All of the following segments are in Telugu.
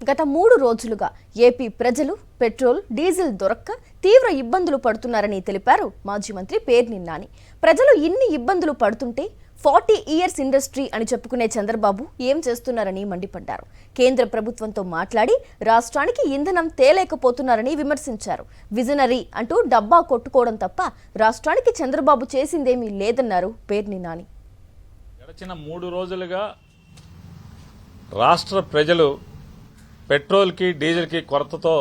గత 3 రోజులుగా ఏపీ ప్రజలు పెట్రోల్, డీజిల్ దొరక్క తీవ్ర ఇబ్బందులు పడుతున్నారని తెలిపారు మాజీ మంత్రి పేర్ని నాని. ప్రజలు ఇన్ని ఇబ్బందులు పడుతుంటే 40 ఇయర్స్ ఇండస్ట్రీ అని చెప్పుకునే చంద్రబాబు ఏం చేస్తున్నారని మండిపడ్డారు. కేంద్ర ప్రభుత్వంతో మాట్లాడి రాష్ట్రానికి ఇంధనం తేలేకపోతున్నారని విమర్శించారు. విజనరీ అంటూ డబ్బా కొట్టుకోవడం తప్ప రాష్ట్రానికి చంద్రబాబు చేసిందేమీ లేదన్నారు పేర్ని నాని. గడిచిన 3 రోజులుగా రాష్ట్ర ప్రజలు పెట్రోల్కి డీజిల్కి కొరతతో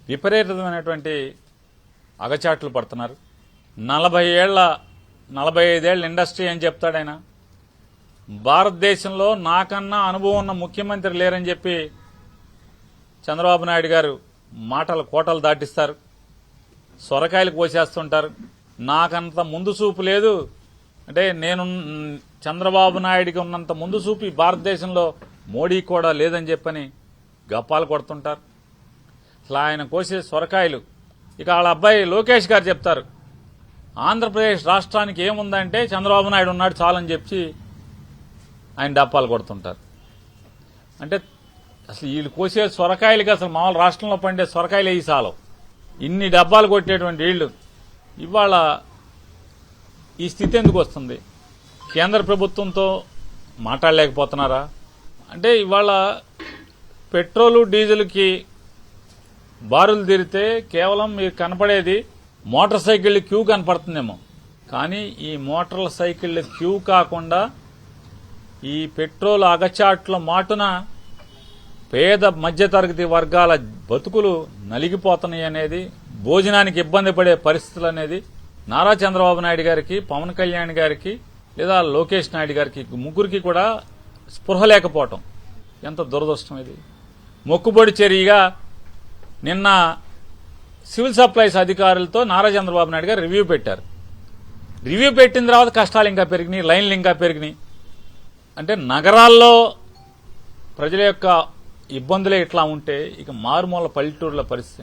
విపరీతమైనటువంటి అగచాట్లు పడుతున్నారు. 45 ఏళ్ల ఇండస్ట్రీ అని చెప్తాడు ఆయన. భారతదేశంలో నాకన్నా అనుభవం ఉన్న ముఖ్యమంత్రి లేరని చెప్పి చంద్రబాబు నాయుడు గారు మాటలు కోటలు దాటిస్తారు. సొరకాయలు కోసేస్తుంటారు. నాకంత ముందు చూపు లేదు అంటే నేను చంద్రబాబు నాయుడికి ఉన్నంత ముందు చూపు ఈ భారతదేశంలో మోడీ కూడా లేదని చెప్పని గప్పాలు కొడుతుంటారు. అసలు ఆయన కోసే సొరకాయలు ఇక వాళ్ళ అబ్బాయి లోకేష్ గారు చెప్తారు, ఆంధ్రప్రదేశ్ రాష్ట్రానికి ఏముందంటే చంద్రబాబు నాయుడు ఉన్నాడు చాలని చెప్పి ఆయన డప్పాలు కొడుతుంటారు. అంటే అసలు వీళ్ళు కోసే సొరకాయలకి అసలు మామూలు రాష్ట్రంలో పండే సొరకాయలు వేయి చాలు. ఇన్ని డబ్బాలు కొట్టేటువంటి వీళ్ళు ఇవాళ ఈ స్థితి ఎందుకు వస్తుంది? కేంద్ర ప్రభుత్వంతో మాట్లాడలేకపోతున్నారా? అంటే ఇవాళ పెట్రోలు డీజిల్కి బారులు తీరితే కేవలం మీకు కనపడేది మోటార్ సైకిళ్ళ క్యూ కనపడుతుందేమో, కానీ ఈ మోటార్ సైకిళ్ళ క్యూ కాకుండా ఈ పెట్రోల్ అగచాట్ల మాటున పేద మధ్యతరగతి వర్గాల బతుకులు నలిగిపోతున్నాయి అనేది, భోజనానికి ఇబ్బంది పడే పరిస్థితులు అనేది నారా చంద్రబాబు నాయుడు గారికి, పవన్ కళ్యాణ్ గారికి లేదా లోకేష్ నాయుడు గారికి ముగ్గురికి కూడా స్పృహ లేకపోవటం ఎంత దురదృష్టం. ఇది మొక్కుబడి చర్యగా నిన్న సివిల్ సప్లైస్ అధికారులతో నారా చంద్రబాబు నాయుడు గారు రివ్యూ పెట్టారు. రివ్యూ పెట్టిన తర్వాత కష్టాలు ఇంకా పెరిగినాయి, లైన్లు ఇంకా పెరిగినాయి. అంటే నగరాల్లో ప్రజల యొక్క ఇబ్బందులే ఇట్లా ఉంటే ఇక మారుమూల పల్లెటూరుల పరిస్థితి